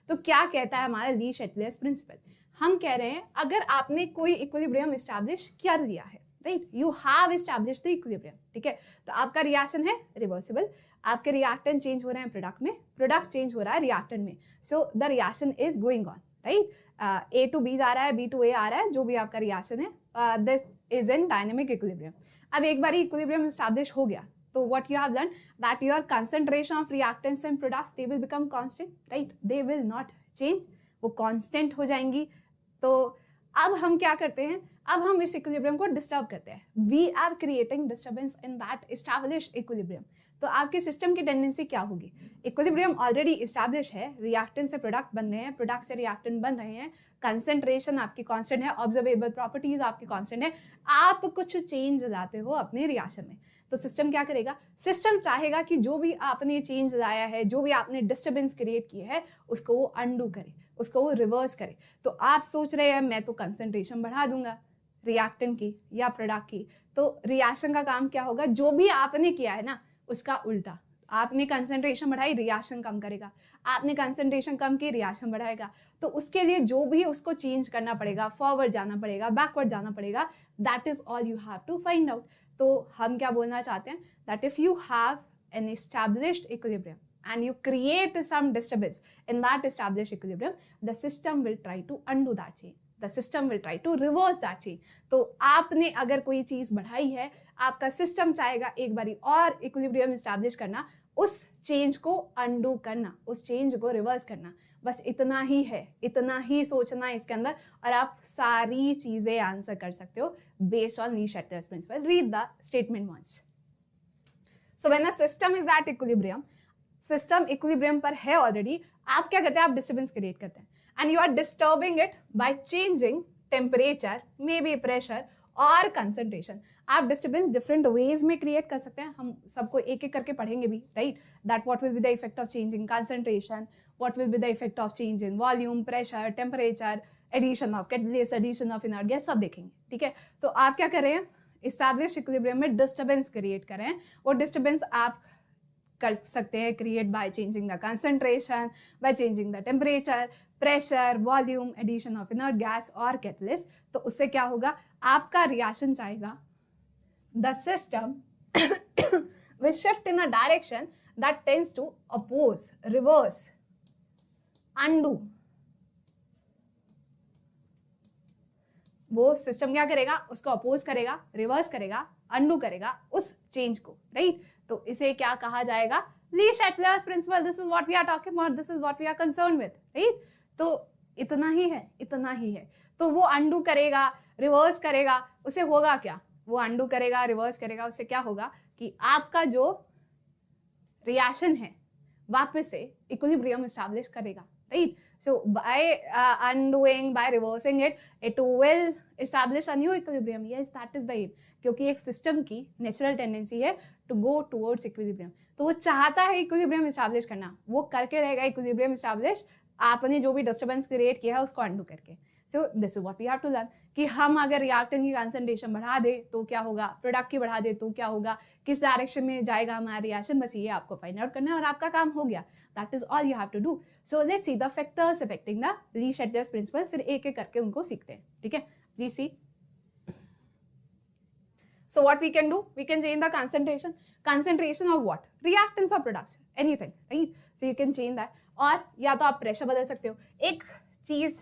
तो क्या कहता है हमारा ली शैटलियर्स प्रिंसिपल? हम कह रहे हैं अगर आपने कोई इक्विलिब्रियम एस्टैब्लिश कर दिया है, right, you have establish the equilibrium, ठीक है, तो आपका रिएक्शन है रिवर्सिबल, आपके रिएक्टेंट चेंज हो रहे हैं प्रोडक्ट में, प्रोडक्ट चेंज हो रहा है रिएक्टेंट में, so the reaction is going on, right, A to B जा रहा है, B to A आ रहा है, जो भी आपका रिएक्शन है, this is in dynamic equilibrium. अब एक बार इक्विलिब्रियम एस्टैब्लिश हो गया तो what you have learned that your concentration of reactants and products they will become constant, right, they will not change, वो constant हो जाएंगी। तो अब हम क्या करते हैं, अब हम इस इक्विलिब्रियम को डिस्टर्ब करते हैं, we are creating disturbance in that established equilibrium. तो आपके सिस्टम की टेंडेंसी क्या होगी, इक्विलिब्रियम ऑलरेडी एस्टैब्लिश है, रिएक्टेंट से प्रोडक्ट बन रहे हैं, प्रोडक्ट से रिएक्टेंट बन रहे हैं, कंसंट्रेशन आपकी कांस्टेंट है, ऑब्जर्वेबल प्रॉपर्टीज आपकी कांस्टेंट है, आप कुछ चेंज लाते हो अपने रिएक्शन में, तो सिस्टम क्या करेगा, सिस्टम चाहेगा कि जो भी आपने चेंज लाया है, जो भी आपने डिस्टर्बेंस क्रिएट की है, उसको वो अनडू करे, उसको वो रिवर्स करे। तो आप सोच रहे हैं मैं तो कंसंट्रेशन बढ़ा दूंगा रिएक्टेंट की या प्रोडक्ट की, तो रिएक्शन का काम क्या होगा, जो भी आपने किया है ना उसका उल्टा, आपने कंसंट्रेशन बढ़ाई रिएक्शन कम करेगा, आपने कंसंट्रेशन कम की रिएक्शन बढ़ाएगा, तो उसके लिए जो भी उसको चेंज करना पड़ेगा, फॉरवर्ड जाना पड़ेगा, बैकवर्ड जाना पड़ेगा, that is all you have to find out. तो हम क्या बोलना चाहते हैं, that if you have an established equilibrium and you create some disturbance in that established equilibrium, the system will try to undo that change, the system will try to reverse that change। तो आपने अगर कोई चीज बढ़ाई है, आपका system चाहेगा एक बारी और इक्विलिब्रियम एस्टैब्लिश करना, उस चेंज को अनडू करना, उस चेंज को रिवर्स करना, बस इतना ही है, इतना ही सोचना है इसके अंदर, और आप सारी चीजें आंसर कर सकते हो based on Le Chatelier's principle. Read the statement once. So when a system is at equilibrium, system equilibrium पर है ऑलरेडी, आप क्या करते हैं, आप डिस्टर्बेंस क्रिएट करते हैं, and you are disturbing it by changing temperature, may be pressure और कंसंट्रेशन। आप डिस्टर्बेंस डिफरेंट वेज में क्रिएट कर सकते हैं, हम सबको एक एक करके पढ़ेंगे भी, right, that what will be the effect of changing concentration, what will be the effect of change in volume, pressure, temperature, addition of catalyst, addition of inert gas, सब देखेंगे, ठीक है। तो आप क्या कर रहे हैं, एस्टैब्लिश इक्विलिब्रियम में डिस्टर्बेंस क्रिएट कर रहे हैं, वो डिस्टर्बेंस आप कर सकते हैं create by changing the concentration, by changing the temperature, pressure, volume, addition of inert gas और कैटलिस्ट। तो उससे क्या होगा, आपका रिएक्शन चाहेगा, the system will shift in a direction that tends to oppose, reverse, undo. वो सिस्टम क्या करेगा, उसको अपोज करेगा, रिवर्स करेगा, अनडू करेगा उस चेंज को, राइट। तो इसे क्या कहा जाएगा, Le Chatelier's principle. This is what we are talking about, this is what we are concern with, right. तो इतना ही है, इतना ही है। तो वो अनडू करेगा, रिवर्स करेगा, उसे होगा क्या, वो अनडू करेगा, रिवर्स करेगा, उससे क्या होगा कि आपका जो रिएक्शन है वापस से इक्विलिब्रियम एस्टैब्लिश करेगा, right. So by undoing, by reversing it, it will establish a new equilibrium. Yes, that is the aim. क्योंकि एक सिस्टम की नेचुरल टेंडेंसी है टू गो टुवर्ड्स इक्विलिब्रियम, तो वो चाहता है इक्विलिब्रियम एस्टैब्लिश करना, वो करके रहेगा इक्विलिब्रियम एस्टैब्लिश, आपने जो भी डिस्टर्बेंस क्रिएट किया है उसको अनडू करके। So this is what we have to learn कि हम अगर रिएक्टेंट की कंसंट्रेशन बढ़ा दे तो क्या होगा, प्रोडक्ट की बढ़ा दे तो क्या होगा, किस डायरेक्शन में जाएगा हमारा रिएक्शन, बस ये आपको फाइंड आउट करना है और आपका काम हो गया। That is all you have to do. So let's see the factors affecting the Le Chatelier's principle, फिर एक एक करके उनको सीखते हैं, ठीक है। Please see. So what we can do, we can change the concentration of what, reactants or products, anything, right? So you can change that, और या तो आप प्रेशर बदल सकते हो। एक चीज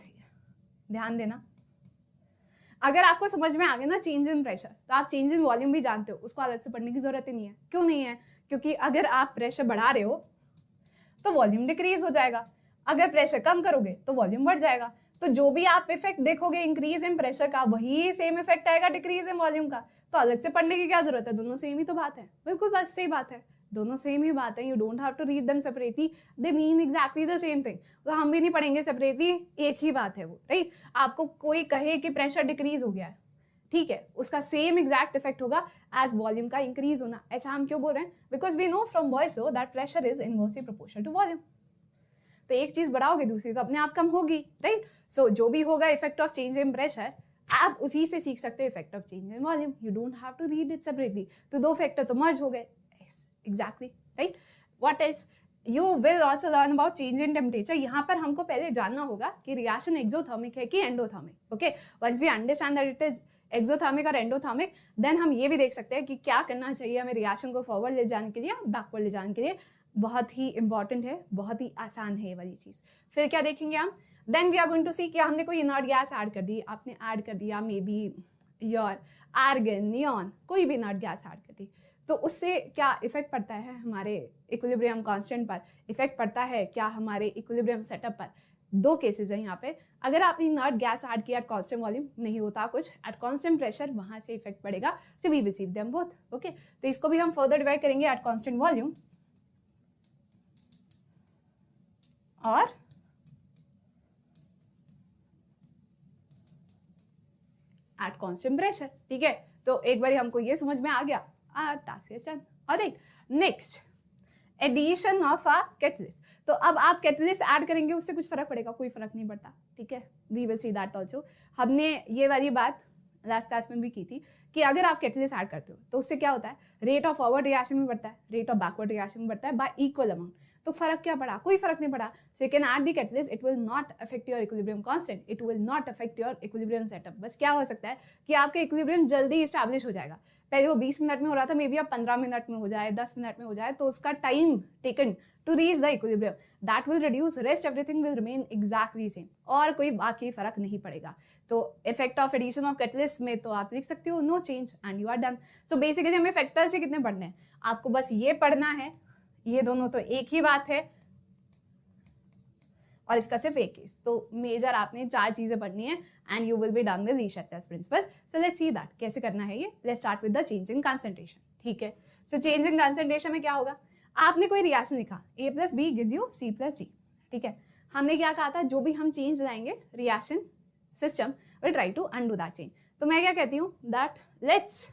ध्यान देना, अगर आपको समझ में आ गया ना चेंज इन प्रेशर, तो आप चेंज इन वॉल्यूम भी जानते हो, उसको अलग से पढ़ने की जरूरत ही नहीं है। क्यों नहीं है, क्योंकि अगर आप प्रेशर बढ़ा रहे हो तो वॉल्यूम डिक्रीज हो जाएगा, अगर प्रेशर कम करोगे तो वॉल्यूम बढ़ जाएगा। तो जो भी आप इफेक्ट देखोगे इंक्रीज इन प्रेशर का, वही सेम इफेक्ट आएगा डिक्रीज इन वॉल्यूम का। तो अलग से पढ़ने की क्या जरूरत है, दोनों सेम ही तो बात है। बिल्कुल बस सही बात है, दोनों सेम ही बात है। You don't have to read them separately, they mean exactly the same thing. तो हम भी नहीं पढ़ेंगे सेपरेटली, एक ही बात है वो, राइट। आपको कोई कहे कि प्रेशर डिक्रीज हो गया है, ठीक है, उसका सेम एग्जैक्ट इफेक्ट होगा एज वॉल्यूम का इंक्रीज होना। ऐसा हम क्यों बोल रहे हैं, because we know from Boyle's law that pressure is inversely proportional to volume. तो एक चीज बढ़ाओगे दूसरी तो अपने आप कम होगी, राइट। सो जो भी होगा effect of change in pressure, आप उसी से सीख सकते हो effect of change in volume. You don't have to read it separately. तो दो फैक्टर तो मर्ज हो गए, exactly, right. What else, you will also learn about change in temperature. यहाँ पर हमको पहले जानना होगा कि रिएक्शन एक्सोथर्मिक है कि endothermic. Okay, once we understand that it is exothermic और एंडोथर्मिक, देन हम ये भी देख सकते हैं कि क्या करना चाहिए हमें रिएक्शन को फॉरवर्ड ले जाने के लिए, बैकवर्ड ले जाने के लिए। बहुत ही इंपॉर्टेंट है, बहुत ही आसान है ये वाली चीज़। फिर क्या देखेंगे हम, then we are going to see कि हमने कोई इनर्ट गैस ऐड कर दी, आपने ऐड कर दिया may be your argon, neon, कोई भी इनर्ट गैस ऐड कर दी, तो उससे क्या इफेक्ट पड़ता है हमारे इक्विलिब्रियम कांस्टेंट पर, इफेक्ट पड़ता है क्या हमारे इक्विलिब्रियम सेटअप पर। दो केसेस हैं यहाँ पे। अगर आपने इनर्ट गैस ऐड किया एट कांस्टेंट वॉल्यूम, नहीं होता कुछ, एट कांस्टेंट प्रेशर वहां से इफेक्ट पड़ेगा। So we will see them both. Okay, तो इसको भी हम फर्दर डिवाइड करेंगे एट कांस्टेंट वॉल्यूम और एट कांस्टेंट प्रेशर। ठीक है, तो एक बार हमको ये समझ में आ गया, task is done. Alright, next addition of a catalyst. तो अब आप कैटलिस्ट ऐड करेंगे, उससे कुछ फर्क पड़ेगा? कोई फर्क नहीं पड़ता। ठीक है, we will see that also. हमने ये वाली बात लास्ट क्लास में भी की थी कि अगर आप कैटलिस्ट ऐड करते हो तो उससे क्या होता है, रेट ऑफ फॉरवर्ड रिएक्शन में बढ़ता है, रेट ऑफ बैकवर्ड रिएक्शन में बढ़ता है बाय इक्वल अमाउंट। तो फर्क क्या पड़ा? कोई फर्क नहीं पड़ा। So you can add the catalyst, it will not affect your equilibrium constant, it will not affect your equilibrium setup. बस क्या हो सकता है कि आपका इक्विलिब्रियम जल्दी इस्टेब्लिश हो जाएगा। पहले वो 20 मिनट में हो रहा था, मे बी अब 15 मिनट में हो जाए, 10 मिनट में हो जाए, तो उसका time taken to reach the equilibrium that will reduce, rest everything will remain exactly same, और कोई बाकी फर्क नहीं पड़ेगा। तो effect of addition of catalyst में तो आप लिख सकते हो no change and you are done. तो बेसिकली हमें फैक्टर से कितने पढ़ने हैं, आपको बस ये पढ़ना है, ये दोनों तो एक ही बात है, और इसका सिर्फ एक केस। तो मेजर आपने 4 चीजें पढ़नी है and you will be done with Le Chatelier's principle. So let's see that कैसे करना है ये। Let's start with the change in concentration. ठीक है, सो चेंज इन कंसंट्रेशन में क्या होगा, आपने कोई रिएक्शन लिखा A + B gives you C + D। ठीक है, हमने क्या कहा था, जो भी हम चेंज लाएंगे reaction system will try to undo that change. तो मैं क्या कहती हूँ, that let's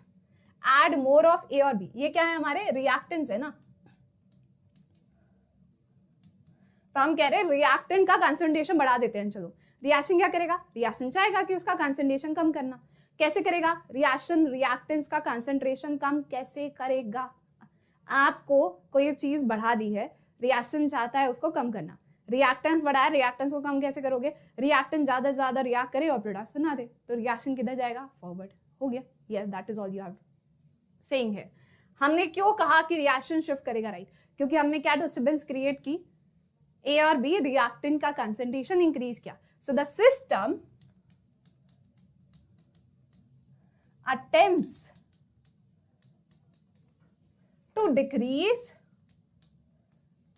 add more of A और B। ये क्या है, हमारे रिएक्टेंट्स है ना, तो हम कह रहे हैं रिएक्टेंट का कंसंट्रेशन बढ़ा देते हैं। चलो, रिएक्शन क्या करेगा, रिएक्शन चाहेगा कि उसका कंसंट्रेशन कम करना। कैसे करेगा रिएक्शन, रिएक्टेंट्स का कंसंट्रेशन कम कैसे करेगा? आपको कोई चीज बढ़ा दी है, रिएक्शन चाहता है उसको कम करना, रिएक्टेंस बढ़ाया, रिएक्टेंस को कम कैसे करोगे, रिएक्टेंट ज्यादा से ज्यादा रिएक्ट करे और प्रोडक्ट्स बना दे, तो रिएक्शन किधर जाएगा, फॉरवर्ड। हो गया, yes that is all you have saying है। हमने क्यों कहा कि रिएक्शन शिफ्ट करेगा, राइट? क्योंकि हमने क्या डिस्टर्बेंस क्रिएट की, A और B रिएक्टेंट का कंसंट्रेशन इंक्रीज किया। So the system attempts to decrease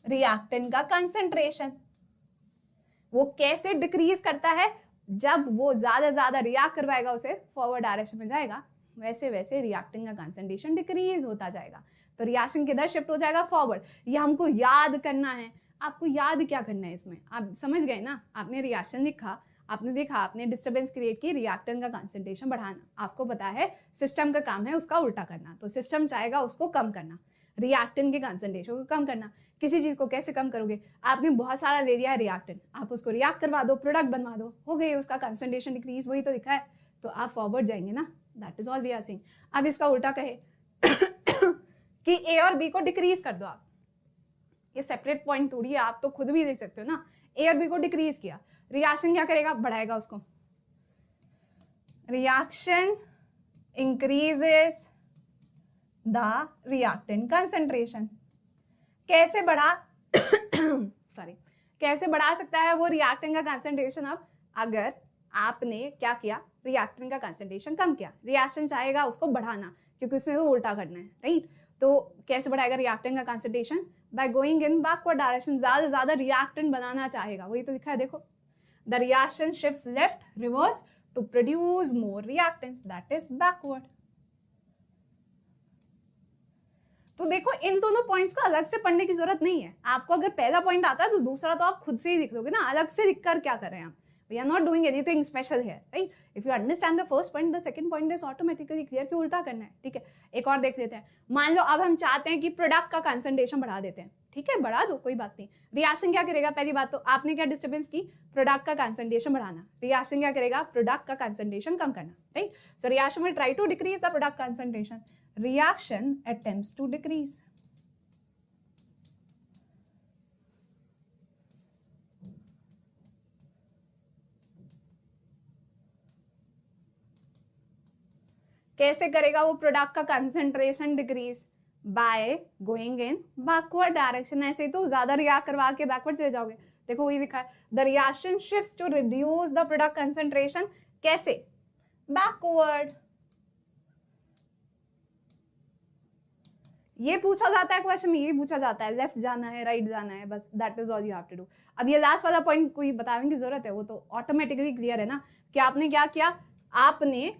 reactant का कंसंट्रेशन। वो कैसे डिक्रीज करता है, जब वो ज्यादा रिएक्ट करवाएगा, उसे फॉरवर्ड डायरेक्शन में जाएगा, वैसे वैसे रिएक्टेंट का कंसंट्रेशन डिक्रीज होता जाएगा। तो रिएक्शन किधर शिफ्ट हो जाएगा, फॉरवर्ड। ये हमको याद करना है। आपको याद क्या करना है इसमें, आप समझ गए ना, आपने रिएक्शन लिखा, आपने देखा, आपने डिस्टर्बेंस क्रिएट की, रिएक्टेंट का कंसंट्रेशन बढ़ाना। आपको पता है सिस्टम का काम है उसका उल्टा करना, तो सिस्टम चाहेगा उसको कम करना, रिएक्टेंट के कंसंट्रेशन को कम करना। किसी चीज को कैसे कम करोगे, आपने बहुत सारा ले लिया है रिएक्टेंट, आप उसको रिएक्ट करवा दो, प्रोडक्ट बनवा दो, हो गई उसका कंसंट्रेशन डिक्रीज, वही तो लिखा है, तो आप फॉरवर्ड जाएंगे ना, that is all we are saying. अब इसका उल्टा कहे कि A और B को डिक्रीज कर दो, आप ये सेपरेट पॉइंट थोड़ी है, आप तो खुद भी देख सकते हो ना। A और B को डिक्रीज किया, रिएक्शन क्या करेगा, बढ़ाएगा उसको, reaction increases the reactant concentration. कैसे बढ़ा सॉरी, कैसे बढ़ा सकता है वो रिएक्टेंट का कंसंट्रेशन? अब अगर आपने क्या किया, रिएक्टेंट का कंसंट्रेशन कम किया, रिएक्शन चाहेगा उसको बढ़ाना, क्योंकि उसने तो उल्टा करना है, राइट? तो कैसे बढ़ाएगा रिएक्टेंट का concentration, by going in backward direction, ज्यादा रिएक्टेंट बनाना चाहेगा, वही तो लिखा है, देखो, the reaction shifts left reverse to produce more reactants, that is backward. तो देखो, इन दोनों पॉइंट्स को अलग से पढ़ने की जरूरत नहीं है। आपको अगर पहला पॉइंट आता है तो दूसरा तो आप खुद से ही लिख लोगे ना, अलग से लिख कर क्या कर रहे हैं आप, we are not doing anything special here, right? If you understand the first point, the second point is automatically clear कि उल्टा करना है। ठीक है, एक और देख लेते हैं। मान लो अब हम चाहते हैं कि प्रोडक्ट का कंसंट्रेशन बढ़ा देते हैं, ठीक है, बढ़ा दो, कोई बात नहीं। रिएक्शन क्या करेगा, पहली बात तो आपने क्या डिस्टर्बेंस की, प्रोडक्ट का कंसंट्रेशन बढ़ाना। रिएक्शन क्या करेगा, प्रोडक्ट का कंसंट्रेशन कम करना, right? So reaction will try to decrease the product concentration, reaction attempts to decrease. कैसे करेगा वो प्रोडक्ट का concentration decrease? By going in backward direction. ऐसे तो ज्यादा रिएक्ट करवा के बैकवर्ड चले जाओगे। देखो वही लिखा है, the reaction shifts to reduce the product concentration. कैसे? बैकवर्ड। ये पूछा जाता है क्वेश्चन में, ये पूछा जाता है लेफ्ट जाना है राइट जाना है, बस that is all you have to do. अब ये लास्ट वाला पॉइंट कोई बताने की जरूरत है, वो तो ऑटोमेटिकली क्लियर है ना कि आपने क्या किया, आपने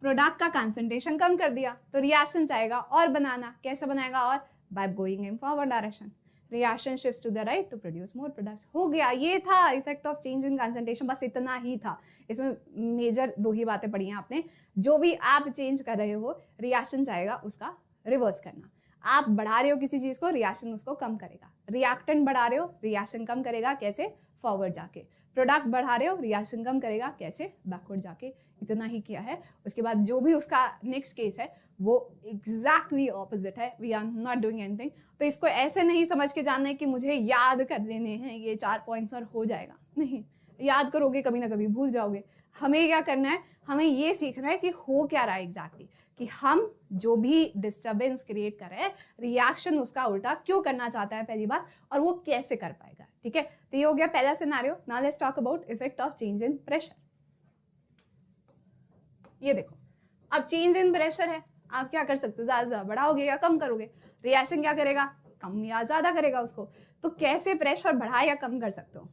प्रोडक्ट का कंसंट्रेशन कम कर दिया तो रिएक्शन चाहेगा और बनाना। कैसे बनाएगा? और by going in forward direction, reaction shifts to the right to produce more products. हो गया, ये था effect of change in concentration, बस इतना ही था। इसमें मेजर दो ही बातें पढ़ी हैं आपने। जो भी आप चेंज कर रहे हो रिएक्शन चाहेगा उसका रिवर्स करना। आप बढ़ा रहे हो किसी चीज को, रिएक्शन उसको कम करेगा। रिएक्टेंट बढ़ा रहे हो, रिएक्शन कम करेगा। कैसे? फॉरवर्ड जाके। प्रोडक्ट बढ़ा रहे हो, रिएक्शन कम करेगा। कैसे? बैकवर्ड जाके। इतना ही किया है। उसके बाद जो भी उसका नेक्स्ट केस है वो एग्जैक्टली ऑपोजिट है। We are not doing anything. तो इसको ऐसे नहीं समझ के जानना है कि मुझे याद कर लेने हैं ये 4 पॉइंट्स और हो जाएगा। नहीं, याद करोगे कभी ना कभी भूल जाओगे। हमें क्या करना है, हमें ये सीखना है कि हो क्या रहा है एग्जैक्टली, कि हम जो भी डिस्टर्बेंस क्रिएट कर रहे हैं, रिएक्शन उसका उल्टा क्यों करना चाहता है पहली बात, और वो कैसे कर पाएगा। ठीक है, तो ये हो गया पहला scenario. Now let's talk about effect of change in pressure. ये देखो, अब चेंज इन प्रेशर है, आप क्या कर सकते हो, ज्यादा से ज्यादा बढ़ाओगे या कम करोगे। रिएक्शन क्या करेगा, कम या ज्यादा करेगा उसको। तो कैसे प्रेशर बढ़ा या कम कर सकते हो?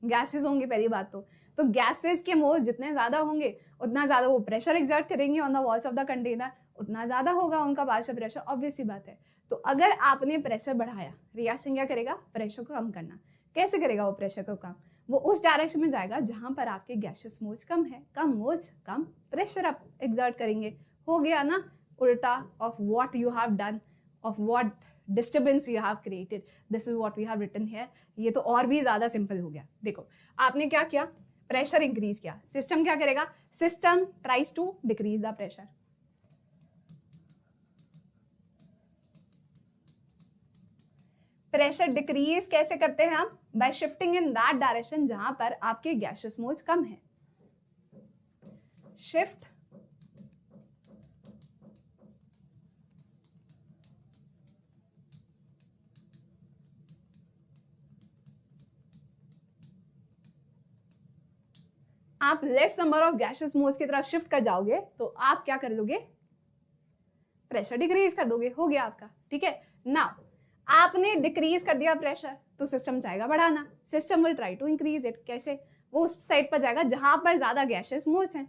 गैसेस होंगे पहली बात तो गैसेस के मोल्स जितने ज्यादा होंगे उतना ज्यादा वो प्रेशर एक्सर्ट करेंगे on the walls of the container, उतना ज्यादा होगा उनका पार्शियल प्रेशर, ऑब्वियस सी बात है। तो अगर आपने प्रेशर बढ़ाया, रिएक्शन क्या करेगा, प्रेशर को कम करना। कैसे करेगा वो प्रेशर को कम? वो उस डायरेक्शन में जाएगा जहां पर आपके गैसेस मोल्स कम है। कम मोल्स कम प्रेशर आप एक्सर्ट करेंगे। हो गया ना उल्टा of what you have done, of what disturbance you have created. This is what we have written here. ये तो और भी ज्यादा सिंपल हो गया। देखो आपने क्या किया, प्रेशर इंक्रीज किया। सिस्टम क्या करेगा, system tries to decrease the pressure. Pressure decrease कैसे करते हैं हम? By shifting in that direction जहां पर आपके गैसेस मोल्स कम है। शिफ्ट आप less number of gases moles की तरफ शिफ्ट कर जाओगे तो आप क्या कर दोगे, प्रेशर डिक्रीज कर दोगे। हो गया आपका। ठीक है, नाउ आपने डिक्रीज कर दिया प्रेशर तो सिस्टम चाहेगा बढ़ाना। System will try to increase it. कैसे? वो उस साइड पर जाएगा जहां पर ज्यादा गैसेस मोल्स हैं।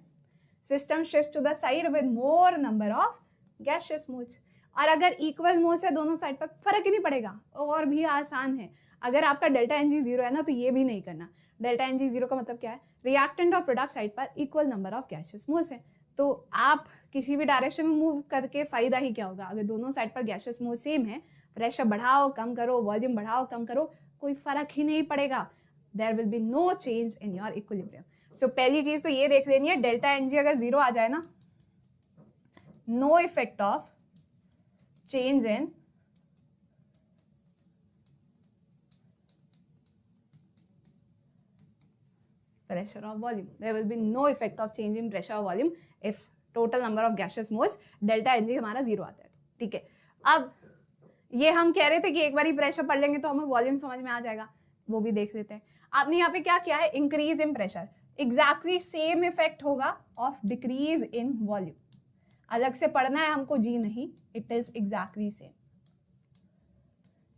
System shift to the side with more number of gases moles. और अगर इक्वल मोल्स है दोनों साइड पर, फर्क ही नहीं पड़ेगा, और भी आसान है। अगर आपका डेल्टा एन जी 0 है ना तो ये भी नहीं करना। डेल्टा एन जी 0 का मतलब क्या है, रिएक्टेंट और प्रोडक्ट साइड पर equal number of gases moles हैं। तो आप किसी भी डायरेक्शन में मूव करके फायदा ही क्या होगा, अगर दोनों साइड पर गैसेस मोल सेम है, प्रेशर बढ़ाओ कम करो, वॉल्यूम बढ़ाओ कम करो, कोई फर्क ही नहीं पड़ेगा। There will be no change in your equilibrium. So पहली चीज तो ये देख लेनी है, डेल्टा एन जी अगर 0 आ जाए ना, no effect of change in pressure or volume. There will be no effect of change in pressure or volume if total number of gaseous moles delta Ng हमारा 0 आता है। ठीक है, अब ये हम कह रहे थे कि एक बार ही प्रेशर पढ़ लेंगे तो हमें वॉल्यूम समझ में आ जाएगा, वो भी देख लेते हैं। आपने यहाँ पे क्या किया है, increase in pressure. Exactly same effect होगा ऑफ डिक्रीज इन वॉल्यूम। अलग से पढ़ना है हमको जी नहीं, इट इज एग्जैक्टली सेम।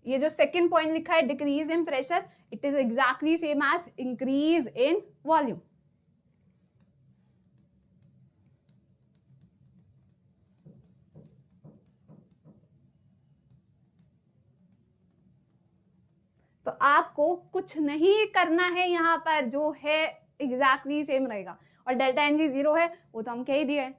ये जो सेकंड पॉइंट लिखा है decrease in pressure, it is exactly same as increase in volume. तो आपको कुछ नहीं करना है, यहाँ पर जो है एग्जैक्टली सेम रहेगा। और डेल्टा एन जी 0 है वो तो हम कह ही दिया है,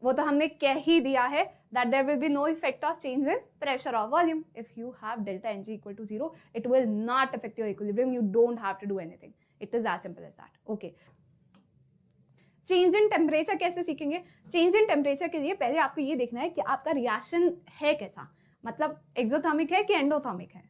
वो तो हमने कह ही दिया है that there will be no effect of change in pressure or volume. If you have delta Ng equal to 0, it will not affect your equilibrium. You don't have to do anything. It is as simple as that. Okay. Change in temperature कैसे सीखेंगे? Change in temperature के लिए पहले आपको ये देखना है कि आपका रिएक्शन है कैसा, मतलब एक्सोथर्मिक है कि एंडोथर्मिक है।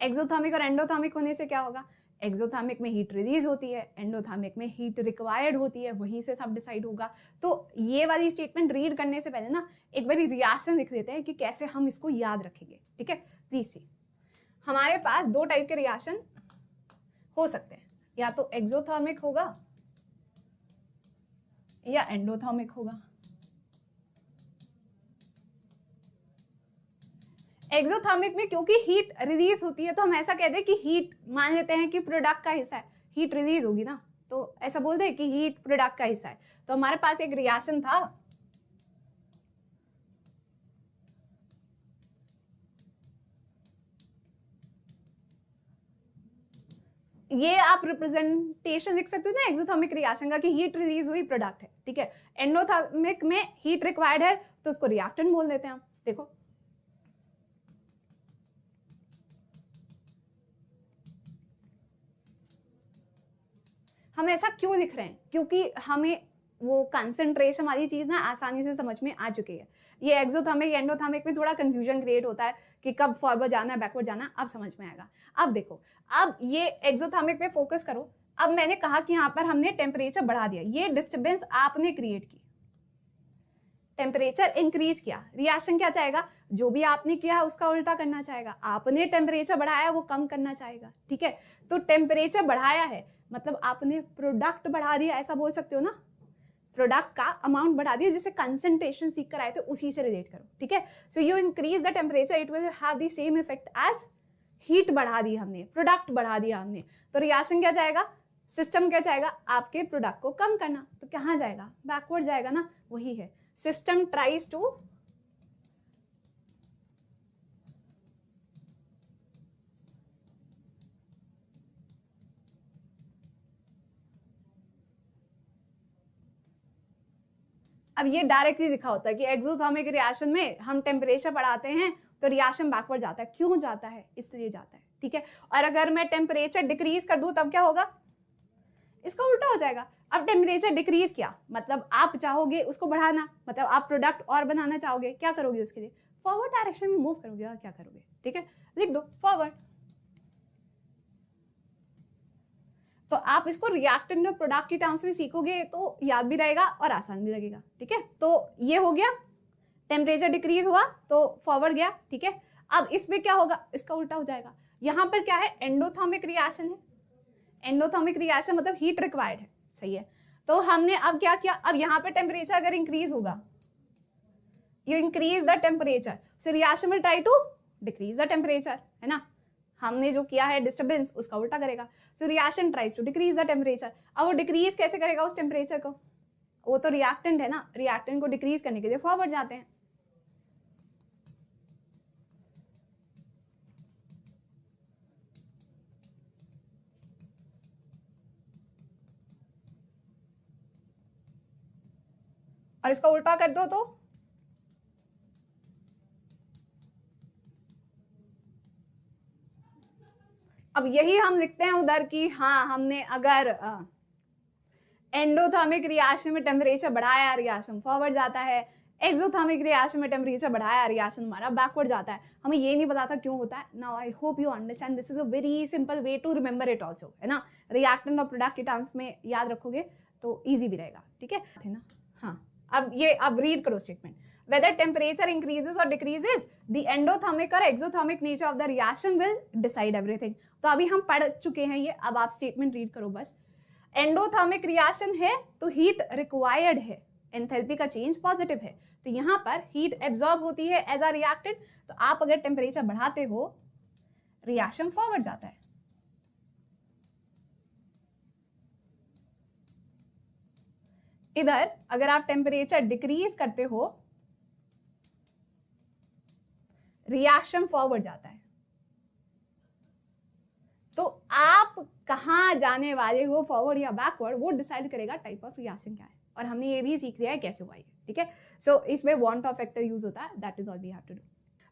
एक्सोथर्मिक और एंडोथर्मिक होने से क्या होगा, एक्सोथर्मिक में हीट रिलीज होती है, एंडोथर्मिक में हीट रिक्वायर्ड होती है, वहीं से सब डिसाइड होगा। तो ये वाली स्टेटमेंट रीड करने से पहले ना एक बार रिएक्शन लिख लेते हैं कि कैसे हम इसको याद रखेंगे, ठीक है। प्लीज सी, हमारे पास दो टाइप के रिएक्शन हो सकते हैं, या तो एक्सोथर्मिक होगा या एंडोथर्मिक होगा। एक्सोथर्मिक में क्योंकि हीट रिलीज होती है तो हम ऐसा कहते हैं कि हीट मान लेते हैं कि प्रोडक्ट का हिस्सा है, हीट रिलीज होगी ना, तो ऐसा बोलते हैं कि हीट प्रोडक्ट का हिस्सा है। तो हमारे पास एक रिएक्शन था, ये आप रिप्रेजेंटेशन लिख सकते हो ना एक्सोथर्मिक रिएक्शन का कि हीट रिलीज हुई, प्रोडक्ट है, ठीक है। एंडोथर्मिक में हीट रिक्वायर्ड है तो उसको रिएक्टेंट बोल देते हैं हम। देखो हम ऐसा क्यों लिख रहे हैं, क्योंकि हमें वो कंसंट्रेशन वाली चीज ना आसानी से समझ में आ चुकी है। ये एक्सोथर्मिक एंडोथर्मिक में थोड़ा कंफ्यूजन क्रिएट होता है कि कब फॉरवर्ड जाना है बैकवर्ड जाना है, अब समझ में आएगा। अब देखो, अब ये एक्सोथर्मिक पे फोकस करो। अब मैंने कहा कि यहाँ पर हमने टेम्परेचर बढ़ा दिया, ये डिस्टर्बेंस आपने क्रिएट की, टेम्परेचर इंक्रीज किया, रिएक्शन क्या चाहेगा, जो भी आपने किया है उसका उल्टा करना चाहेगा। आपने टेम्परेचर बढ़ाया वो कम करना चाहेगा, ठीक है। तो टेम्परेचर बढ़ाया है मतलब आपने प्रोडक्ट बढ़ा दिया, ऐसा बोल सकते हो ना, प्रोडक्ट का अमाउंट बढ़ा दिया, जिसे कंसंट्रेशन सीख कर आए थे उसी से रिलेट करो, ठीक है। So you increase the temperature, it will have the same effect as heat बढ़ा दी हमने, प्रोडक्ट बढ़ा दिया हमने। तो रिएक्शन क्या चाहेगा, सिस्टम क्या चाहेगा, आपके प्रोडक्ट को कम करना। तो कहाँ जाएगा, बैकवर्ड जाएगा ना, वही है सिस्टम ट्राइज टू अब ये डायरेक्टली लिखा होता है कि एक्सोथर्मिक रिएक्शन में हम टेम्परेचर बढ़ाते हैं तो रिएक्शन बैकवर्ड जाता है। क्यों जाता है, इसलिए जाता है, ठीक है। और अगर मैं टेम्परेचर डिक्रीज कर दूं तब क्या होगा, इसका उल्टा हो जाएगा। अब टेम्परेचर डिक्रीज किया मतलब आप चाहोगे उसको बढ़ाना, मतलब आप प्रोडक्ट और बनाना चाहोगे, क्या करोगे उसके लिए, फॉरवर्ड डायरेक्शन में मूव करोगे और क्या करोगे, ठीक है, लिख दो फॉरवर्ड। तो आप इसको रिएक्टेंट और प्रोडक्ट की टर्म्स में सीखोगे तो याद भी रहेगा और आसान भी लगेगा, ठीक है। तो ये हो गया, टेम्परेचर डिक्रीज हुआ तो फॉरवर्ड गया, ठीक है। अब इसमें क्या होगा, इसका उल्टा हो जाएगा। यहाँ पर क्या है, एंडोथर्मिक रिएक्शन है, एंडोथर्मिक रिएक्शन मतलब हीट रिक्वायर्ड है, सही है। तो हमने अब क्या किया, अब यहाँ पे टेम्परेचर अगर इंक्रीज होगा, you increase the temperature, so reaction will try to decrease the temperature, है ना। हमने जो किया है डिस्टर्बेंस उसका उल्टा करेगा, so reaction tries to decrease the temperature. अब वो डिक्रीज कैसे करेगा उस टेम्परेचर को, वो तो रिएक्टेंट है ना, रिएक्टेंट को डिक्रीज करने के लिए फॉरवर्ड जाते हैं। और इसका उल्टा कर दो तो अब यही हम लिखते हैं उधर की, हाँ हमने अगर एंडोथर्मिक रिएक्शन में टेम्परेचर बढ़ाया रिएक्शन फॉरवर्ड जाता है, एक्सोथर्मिक रिएक्शन में टेम्परेचर बढ़ाया रिएक्शन हमारा बैकवर्ड जाता है। हमें ये नहीं पता था क्यों होता है। Now I hope you understand, this is a very simple way to remember it also, है ना। रिएक्टेंट और प्रोडक्ट के टर्म्स में याद रखोगे तो ईजी भी रहेगा, ठीक है ना। हाँ अब रीड करो statement, whether temperature increases or decreases, the endothermic or exothermic nature of the reaction will decide everything। तो अभी हम पढ़ चुके हैं ये, अब आप स्टेटमेंट रीड करो बस। एंडोथर्मिक रिएक्शन है तो हीट रिक्वायर्ड है, एंथैल्पी का चेंज पॉजिटिव है, तो यहाँ पर हीट एब्जॉर्ब होती है एज अ रिएक्टेंट। तो आप अगर टेम्परेचर बढ़ाते हो रिएक्शन फॉरवर्ड जाता है। इधर अगर आप टेम्परेचर डिक्रीज करते हो रिएक्शन फॉरवर्ड जाता है। तो आप कहां जाने वाले हो, फॉरवर्ड या बैकवर्ड, वो डिसाइड करेगा टाइप ऑफ रिएक्शन क्या है। और हमने ये भी सीख लिया है कैसे हुआ है, ठीक है। सो इसमें वांट ऑफ फैक्टर यूज होता है, that is all we have to do.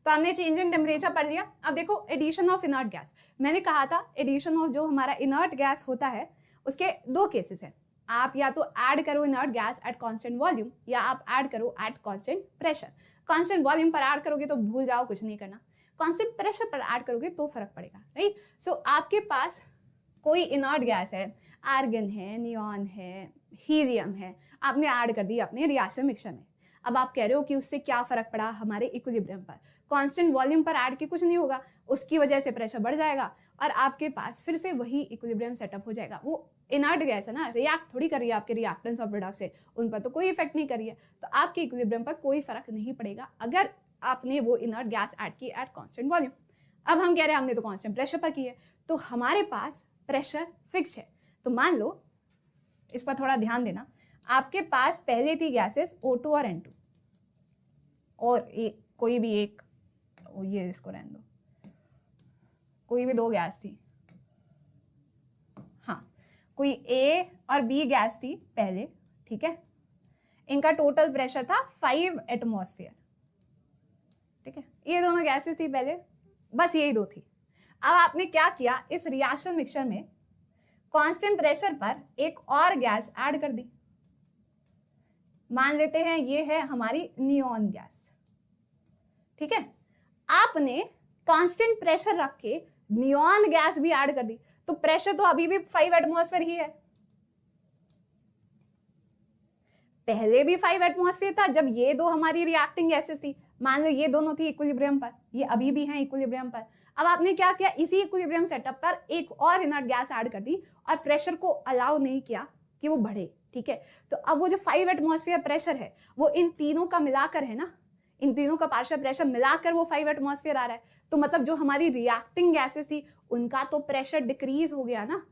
तो हमने चेंज इन टेम्परेचर पढ़ लिया। अब देखो एडिशन ऑफ इनर्ट गैस, मैंने कहा था एडिशन ऑफ जो हमारा इनर्ट गैस होता है उसके दो केसेस हैं। आप या तो ऐड करो inert gas at constant volume, या आप ऐड करो eight constant pressure. Constant volume पर ऐड करोगे तो भूल जाओ, कुछ नहीं करना। कांस्टेंट प्रेशर पर ऐड करोगे तो फर्क पड़ेगा, राइट। सो आपके पास कोई इनर्ट गैस है, आर्गन है, नियॉन है, हीलियम है, आपने ऐड कर दी अपने रिएक्शन मिक्सचर में। अब आप कह रहे हो कि उससे क्या फर्क पड़ा हमारे इक्विलिब्रियम पर? कांस्टेंट वॉल्यूम पर ऐड के कुछ नहीं होगा, उसकी वजह से प्रेशर बढ़ जाएगा और आपके पास फिर से वही इक्विलिब्रियम सेटअप हो जाएगा। वो इनर्ट गैस है ना, रिएक्ट थोड़ी कर रही है आपके रिएक्टेंट्स और प्रोडक्ट से, उन पर तो कोई इफेक्ट नहीं कर रही है, तो आपके इक्विलिब्रियम पर कोई फर्क नहीं पड़ेगा अगर आपने वो इनर्ट गैस ऐड की एट कांस्टेंट वॉल्यूम। अब हम कह रहे हैं हमने तो कांस्टेंट प्रेशर पर की है, तो हमारे पास प्रेशर फिक्स्ड है। तो मान लो, इस पर थोड़ा ध्यान देना, आपके पास पहले थी गैसेस O2 और N2 और कोई भी एक, ये इसको रहने दो, कोई भी 2 गैस थी, हाँ कोई A और B गैस थी पहले, ठीक है, इनका टोटल प्रेशर था 5 एटमॉस्फेयर, ठीक है, ये दोनों गैसेस थी पहले, बस यही 2 थी। अब आपने क्या किया, इस रिएक्शन मिक्सचर में कांस्टेंट प्रेशर पर एक और गैस ऐड कर दी, मान लेते हैं ये है हमारी नियॉन गैस, ठीक है। आपने कांस्टेंट प्रेशर रख के नियॉन गैस भी ऐड कर दी, तो प्रेशर तो अभी भी 5 एटमॉस्फेयर ही है, पहले भी 5 एटमॉस्फेयर था जब ये 2 हमारी रिएक्टिंग गैसेस थी, मान लो ये दोनों थी इक्विलिब्रियम पर, ये अभी भी हैं इक्विलिब्रियम पर। अब आपने क्या किया, इसी इक्विलिब्रियम सेटअप पर एक और इनर्ट गैस ऐड कर दी और प्रेशर को अलाउ नहीं किया कि वो बढ़े, ठीक है। तो अब वो जो 5 एटमॉस्फेयर प्रेशर है वो इन तीनों का मिलाकर है ना, इन तीनों का पार्शियल प्रेशर मिलाकर वो 5 एटमॉस्फेयर आ रहा है, तो मतलब जो हमारी रिएक्टिंग गैसेस थी उनका तो प्रेशर डिक्रीज हो गया ना।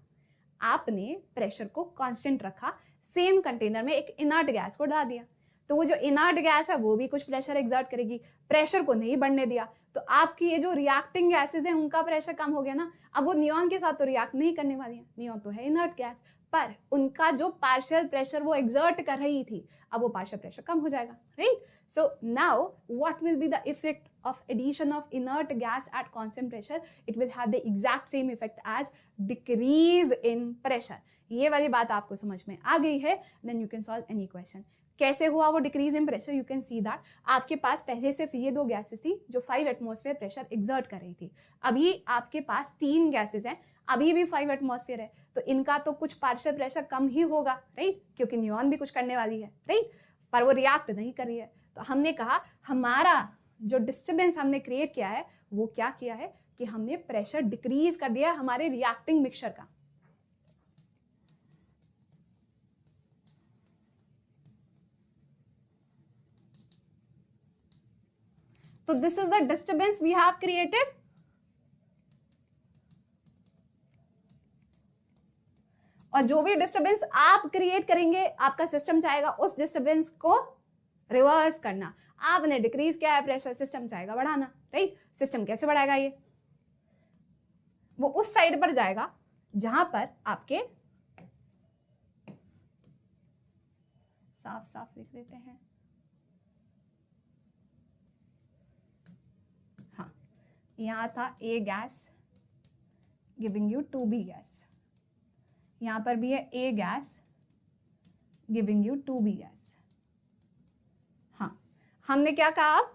आपने प्रेशर को कांस्टेंट रखा, सेम कंटेनर में एक इनर्ट गैस को डाल दिया, तो वो जो इनर्ट गैस है वो भी कुछ प्रेशर एक्सर्ट करेगी, प्रेशर को नहीं बढ़ने दिया, तो आपकी ये जो रिएक्टिंग गैसेस हैं उनका प्रेशर कम हो गया ना। अब वो नियॉन के साथ तो रिएक्ट नहीं करने वाली है, नियॉन तो है इनर्ट गैस, पर उनका जो पार्शियल प्रेशर वो एक्सर्ट कर रही थी, अब वो पार्शियल प्रेशर कम हो जाएगा, right. So now what will be the effect of addition of inert gas at constant pressure? It will have the exact same effect as decrease in pressure. ये वाली बात आपको समझ में आ गई है, then you can solve any question. कैसे हुआ वो decrease in pressure? You can see that आपके पास पहले सिर्फ ये 2 गैसेस थी जो 5 एटमॉस्फेयर प्रेशर एक्सर्ट कर रही थी, अभी आपके पास 3 गैसेस हैं, अभी भी 5 एटमॉस्फेयर है, तो इनका तो कुछ पार्शियल प्रेशर कम ही होगा, राइट, क्योंकि नियॉन भी कुछ करने वाली है, राइट, पर वो रिएक्ट नहीं कर रही है। तो हमने कहा हमारा जो डिस्टर्बेंस हमने क्रिएट किया है वो क्या किया है कि हमने प्रेशर डिक्रीज कर दिया हमारे रिएक्टिंग मिक्सचर का। तो this is the disturbance we have created, और जो भी डिस्टर्बेंस आप क्रिएट करेंगे आपका सिस्टम चाहेगा उस डिस्टर्बेंस को रिवर्स करना। आपने डिक्रीज किया है प्रेशर, सिस्टम चाहेगा बढ़ाना, राइट। सिस्टम कैसे बढ़ाएगा? ये वो उस साइड पर जाएगा जहां पर आपके, साफ साफ लिख देते हैं, हाँ, यहां था A gas giving you 2B gas, यहां पर भी है A gas giving you 2B gas. हमने क्या कहा, अब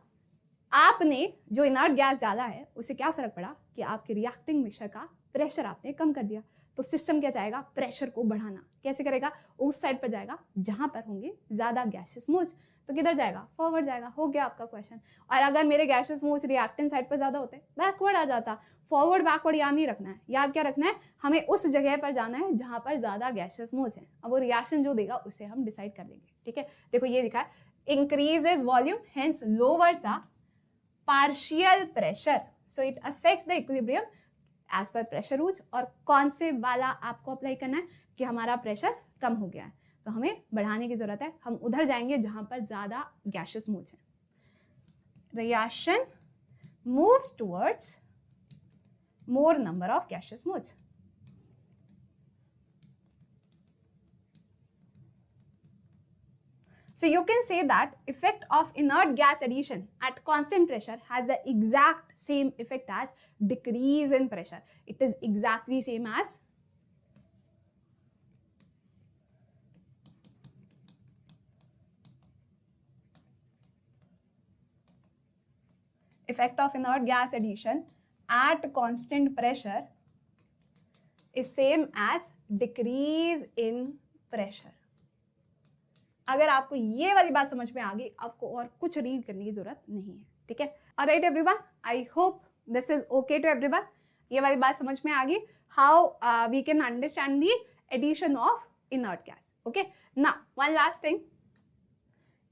आपने जो इनर्ट गैस डाला है उससे क्या फर्क पड़ा कि आपके रिएक्टिंग मिक्सचर का प्रेशर आपने कम कर दिया, तो सिस्टम क्या चाहेगा? प्रेशर को बढ़ाना। कैसे करेगा? उस साइड पर जाएगा जहां पर होंगे ज्यादा गैसेस मोल्स, तो किधर जाएगा? फॉरवर्ड जाएगा। हो गया आपका क्वेश्चन। और अगर मेरे गैसेस मोल्स रिएक्टेंट साइड पर ज्यादा होते बैकवर्ड आ जाता। फॉरवर्ड बैकवर्ड याद नहीं रखना है, याद क्या रखना है? हमें उस जगह पर जाना है जहां पर ज्यादा गैसेस मोल्स हैं, अब वो रिएक्शन जो देगा उसे हम डिसाइड कर लेंगे, ठीक है। देखो ये लिखा है increases volume, hence lowers the partial pressure, so it affects the equilibrium as per pressure rules। और कौन से वाला आपको अप्लाई करना है कि हमारा प्रेशर कम हो गया है, तो हमें बढ़ाने की जरूरत है, हम उधर जाएंगे जहां पर ज्यादा गैसेस मोल्स हैं। Reaction moves towards more number of gaseous moles। So you can say that effect of inert gas addition at constant pressure has the exact same effect as decrease in pressure. It is exactly same as effect of inert gas addition at constant pressure is same as decrease in pressure. अगर आपको ये वाली बात समझ में आ गई, आपको और कुछ रीड करने की जरूरत नहीं है, ठीक है। Alright everyone, I hope this is okay to everyone. ये वाली बात समझ में आ गई, how we can understand the addition of inert gas. Okay, now one last thing,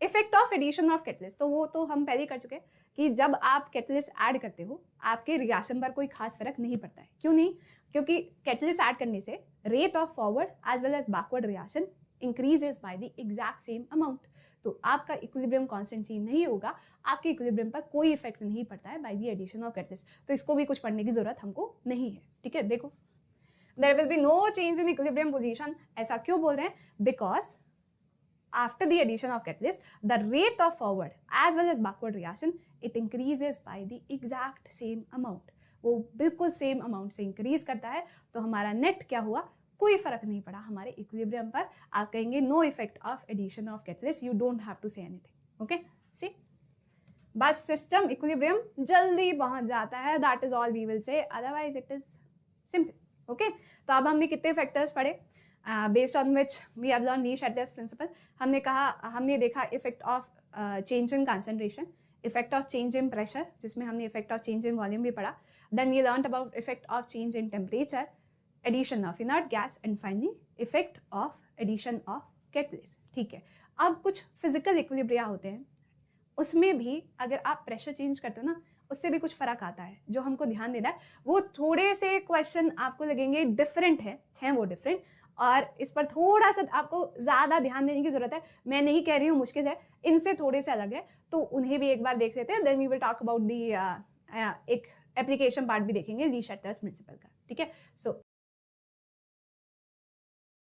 effect of addition of catalyst. तो वो तो हम पहले कर चुके हैं कि जब आप कैटलिस्ट ऐड करते हो आपके रिएक्शन पर कोई खास फर्क नहीं पड़ता है। क्यों नहीं? क्योंकि कैटलिस्ट ऐड करने से rate of forward as well as backward reaction increases by the exact same amount. तो आपका इक्विलिब्रियम कांस्टेंट चेंज नहीं होगा, आपके इक्विलिब्रियम पर कोई इफेक्ट नहीं पड़ता है by the addition of catalyst. तो इसको भी कुछ पढ़ने की जरूरत हमको नहीं है, ठीक है। देखो, there will be no change in equilibrium position. ऐसा क्यों बोल रहे हैं? Because after the addition of catalyst, the rate of forward as well as backward reaction, it increases by the exact same amount. वो बिल्कुल सेम अमाउंट से increase करता है। तो हमारा नेट क्या हुआ? कोई फर्क नहीं पड़ा हमारे इक्विलिब्रियम पर। आप कहेंगे no effect of addition of catalyst, you don't have to say anything. Okay, see, बस सिस्टम इक्विलिब्रियम जल्दी पहुंच जाता है, that is all we will say, otherwise it is simple. Okay, तो अब हमने कितने फैक्टर्स पढ़े based on which we have learn Le Chatelier's principle. हमने देखा effect of change in concentration, effect of change in pressure, जिसमें हमने effect of change in volume भी पढ़ा। Then we learn about effect of change in temperature, addition of inert gas, and finally effect of addition of catalyst. ठीक है, अब कुछ physical equilibria होते हैं, उसमें भी अगर आप प्रेशर चेंज करते हो ना, उससे भी कुछ फर्क आता है। जो हमको ध्यान देना है, वो थोड़े से क्वेश्चन आपको लगेंगे डिफरेंट हैं वो डिफरेंट, और इस पर थोड़ा सा आपको ज़्यादा ध्यान देने की ज़रूरत है। मैं नहीं कह रही हूँ मुश्किल है, इनसे थोड़े से अलग है, तो उन्हें भी एक बार देख लेते हैं। Then we will talk about the एक एप्लीकेशन पार्ट भी देखेंगे ली-शैटलर्स प्रिंसिपल का, ठीक है। सो